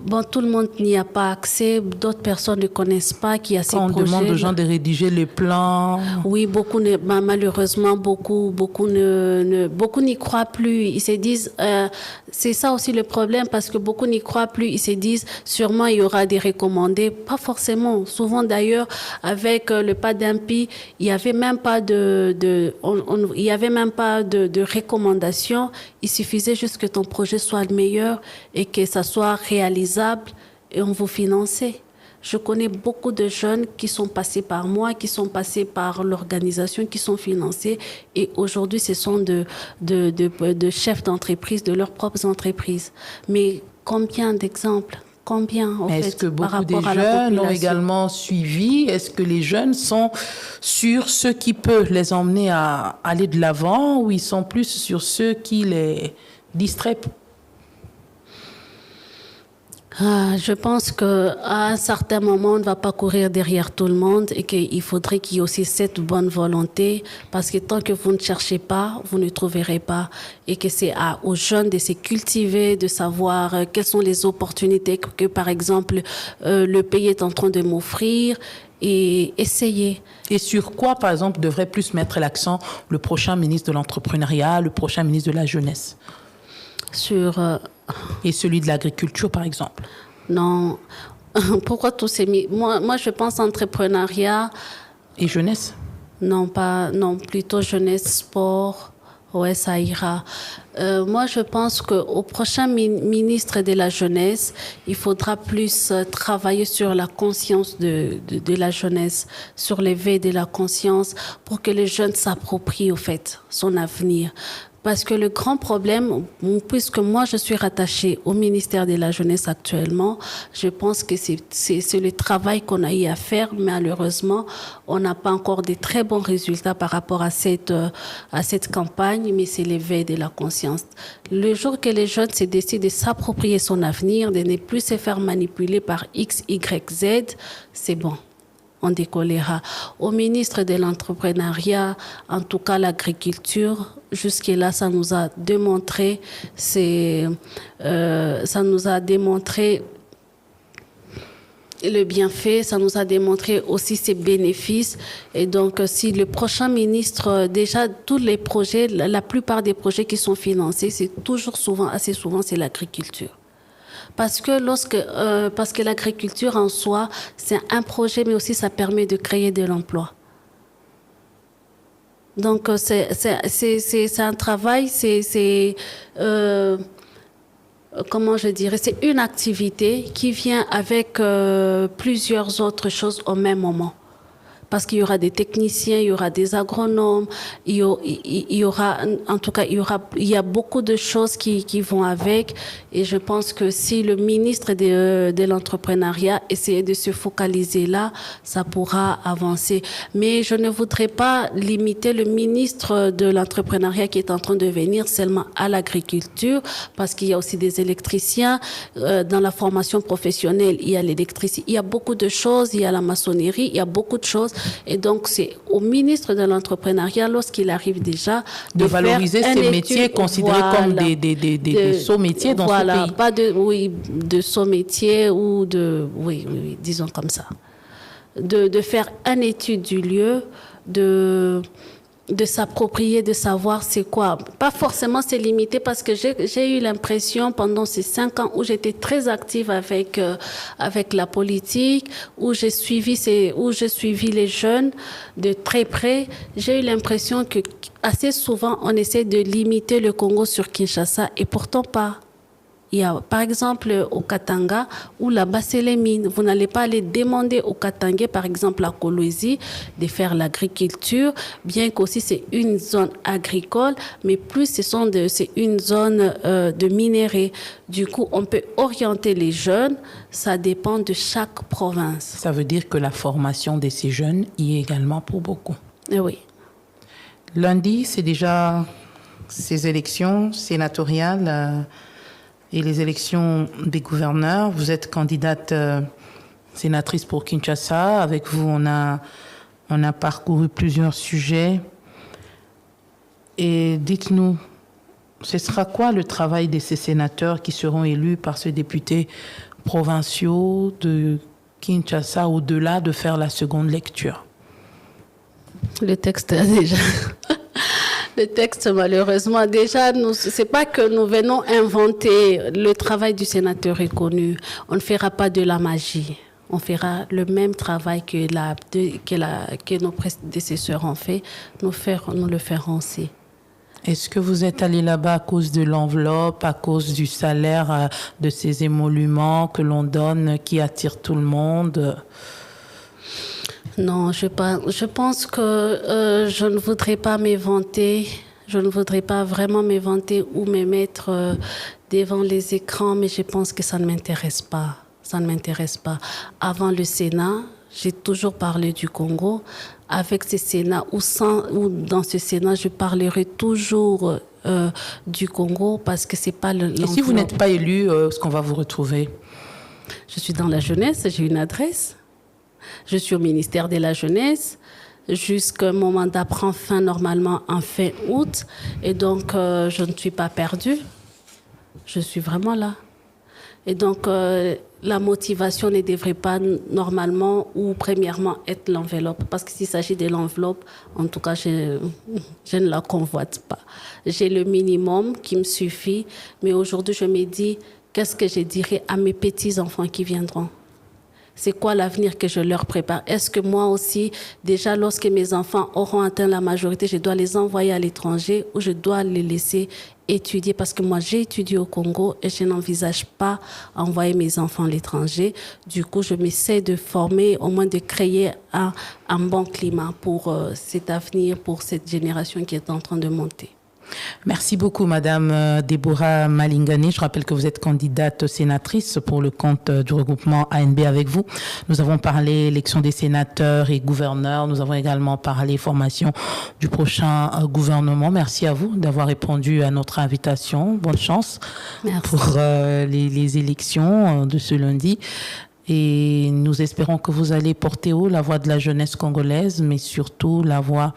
Bon, tout le monde n'y a pas accès. D'autres personnes ne connaissent pas qu'il y a ces projets. Quand on demande aux gens de rédiger les plans. Oui, malheureusement, beaucoup n'y croient plus. Ils se disent, c'est ça aussi le problème, parce que beaucoup n'y croient plus. Ils se disent, sûrement il y aura des recommandés. Pas forcément. Souvent d'ailleurs, avec le PADEMPI, il n'y avait même pas de recommandations. Il suffisait juste que ton projet soit le meilleur et que ça soit réalisable et on vous finançait. Je connais beaucoup de jeunes qui sont passés par moi, qui sont passés par l'organisation, qui sont financés et aujourd'hui ce sont de chefs d'entreprise, de leurs propres entreprises. Mais combien d'exemples? Combien, en fait, est-ce que beaucoup des jeunes ont également suivi? Est-ce que les jeunes sont sur ce qui peut les emmener à aller de l'avant ou ils sont plus sur ceux qui les distraient? Je pense qu'à un certain moment, on ne va pas courir derrière tout le monde et qu'il faudrait qu'il y ait aussi cette bonne volonté parce que tant que vous ne cherchez pas, vous ne trouverez pas. Et que c'est aux jeunes de se cultiver, de savoir quelles sont les opportunités que, par exemple, le pays est en train de m'offrir et essayer. Et sur quoi, par exemple, devrait plus mettre l'accent le prochain ministre de l'entrepreneuriat, le prochain ministre de la jeunesse? Et celui de l'agriculture, par exemple? Non. Pourquoi tous ces... Moi, je pense entrepreneuriat. Et jeunesse? Non, plutôt jeunesse, sport. Ouais, ça ira. Moi, je pense qu'au prochain ministre de la jeunesse, il faudra plus travailler sur la conscience de la jeunesse, sur l'éveil de la conscience, pour que les jeunes s'approprient, au fait, son avenir. Parce que le grand problème, puisque moi je suis rattachée au ministère de la Jeunesse actuellement, je pense que c'est le travail qu'on a eu à faire. Malheureusement, on n'a pas encore de très bons résultats par rapport à cette campagne, mais c'est l'éveil de la conscience. Le jour que les jeunes se décident de s'approprier son avenir, de ne plus se faire manipuler par X, Y, Z, c'est bon. On décollera. Au ministre de l'entrepreneuriat, en tout cas l'agriculture, jusque-là, ça nous a démontré le bienfait, ça nous a démontré aussi ses bénéfices. Et donc, si le prochain ministre, déjà, tous les projets, la plupart des projets qui sont financés, c'est assez souvent, c'est l'agriculture. Parce que l'agriculture en soi, c'est un projet, mais aussi ça permet de créer de l'emploi. Donc, c'est un travail, comment je dirais, c'est une activité qui vient avec plusieurs autres choses au même moment. Parce qu'il y aura des techniciens, il y aura des agronomes, il y a beaucoup de choses qui vont avec. Et je pense que si le ministre de l'entrepreneuriat essayait de se focaliser là, ça pourra avancer. Mais je ne voudrais pas limiter le ministre de l'entrepreneuriat qui est en train de venir seulement à l'agriculture, parce qu'il y a aussi des électriciens. Dans la formation professionnelle, il y a l'électricité, il y a beaucoup de choses, il y a la maçonnerie, il y a beaucoup de choses. Et donc, c'est au ministre de l'entrepreneuriat, lorsqu'il arrive déjà, de valoriser ces métiers considérés comme des sauts métiers dans ce pays. Pas de sauts métiers ou disons comme ça. De faire une étude du lieu, de s'approprier, de savoir c'est quoi. Pas forcément c'est limité parce que j'ai eu l'impression pendant ces 5 ans où j'étais très active avec la politique, où j'ai suivi les jeunes de très près. J'ai eu l'impression que assez souvent on essaie de limiter le Congo sur Kinshasa et pourtant pas. Il y a, par exemple, au Katanga, où là-bas, c'est les mines. Vous n'allez pas aller demander aux Katangais, par exemple, à Kolwezi, de faire l'agriculture, bien qu'aussi c'est une zone agricole, mais plus c'est une zone de minerais. Du coup, on peut orienter les jeunes, ça dépend de chaque province. Ça veut dire que la formation de ces jeunes y est également pour beaucoup. Oui. Lundi, c'est déjà ces élections sénatoriales et les élections des gouverneurs. Vous êtes candidate sénatrice pour Kinshasa. Avec vous, on a parcouru plusieurs sujets. Et dites-nous, ce sera quoi le travail de ces sénateurs qui seront élus par ce député provinciaux de Kinshasa au-delà de faire la seconde lecture? Le texte a déjà... Le texte, malheureusement, déjà, c'est pas que nous venons inventer. Le travail du sénateur est connu. On ne fera pas de la magie. On fera le même travail que nos prédécesseurs ont fait. Nous le ferons aussi. Est-ce que vous êtes allé là-bas à cause de l'enveloppe, à cause du salaire, de ces émoluments que l'on donne, qui attirent tout le monde? Non, je pense que je ne voudrais pas m'éventer. Je ne voudrais pas vraiment m'éventer ou me mettre devant les écrans, mais je pense que ça ne m'intéresse pas. Ça ne m'intéresse pas. Avant le Sénat, j'ai toujours parlé du Congo. Avec ce Sénat ou dans ce Sénat, je parlerai toujours du Congo parce que c'est pas le. Et si vous n'êtes pas élu, est-ce qu'on va vous retrouver? Je suis dans la jeunesse, j'ai une adresse. Je suis au ministère de la Jeunesse. Mon mandat prend fin normalement en fin août. Et donc, je ne suis pas perdue. Je suis vraiment là. Et donc, la motivation ne devrait pas normalement ou premièrement être l'enveloppe. Parce que s'il s'agit de l'enveloppe, en tout cas, je ne la convoite pas. J'ai le minimum qui me suffit. Mais aujourd'hui, je me dis, qu'est-ce que je dirais à mes petits-enfants qui viendront? C'est quoi l'avenir que je leur prépare? Est-ce que moi aussi, déjà lorsque mes enfants auront atteint la majorité, je dois les envoyer à l'étranger ou je dois les laisser étudier? Parce que moi, j'ai étudié au Congo et je n'envisage pas envoyer mes enfants à l'étranger. Du coup, je m'essaie de former, au moins de créer un bon climat pour cet avenir, pour cette génération qui est en train de monter. Merci beaucoup, Madame Déborah Malingane. Je rappelle que vous êtes candidate sénatrice pour le compte du regroupement ANB avec vous. Nous avons parlé élection des sénateurs et gouverneurs. Nous avons également parlé formation du prochain gouvernement. Merci à vous d'avoir répondu à notre invitation. Bonne chance. Merci. Pour les élections de ce lundi. Et nous espérons que vous allez porter haut la voix de la jeunesse congolaise, mais surtout la voix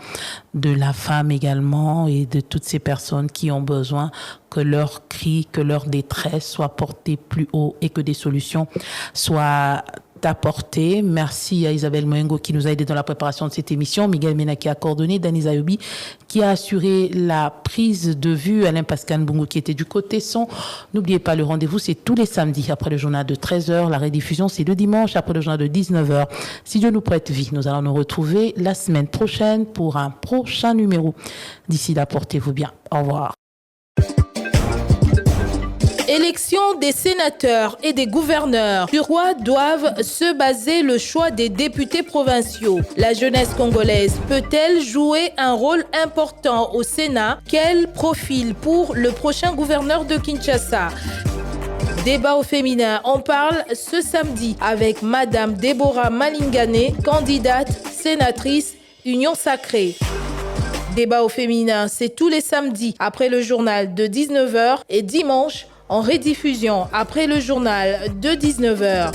de la femme également et de toutes ces personnes qui ont besoin que leurs cris, que leur détresse soient portés plus haut et que des solutions soient apportées. Merci à Isabelle Mwengo qui nous a aidé dans la préparation de cette émission, Miguel Mena qui a coordonné, Dani Zayobi qui a assuré la prise de vue, Alain Pascal Mbungo qui était du côté son. N'oubliez pas, le rendez-vous c'est tous les samedis après le journal de 13h, la rediffusion c'est le dimanche après le journal de 19h. Si Dieu nous prête vie, nous allons nous retrouver la semaine prochaine pour un prochain numéro. D'ici là, portez-vous bien. Au revoir. Élection des sénateurs et des gouverneurs. Sur quoi doivent se baser le choix des députés provinciaux? La jeunesse congolaise peut-elle jouer un rôle important au Sénat? Quel profil pour le prochain gouverneur de Kinshasa? Débat au féminin, on parle ce samedi avec Madame Déborah Malingane, candidate sénatrice Union Sacrée. Débat au féminin, c'est tous les samedis après le journal de 19h et dimanche en rediffusion après le journal de 19h.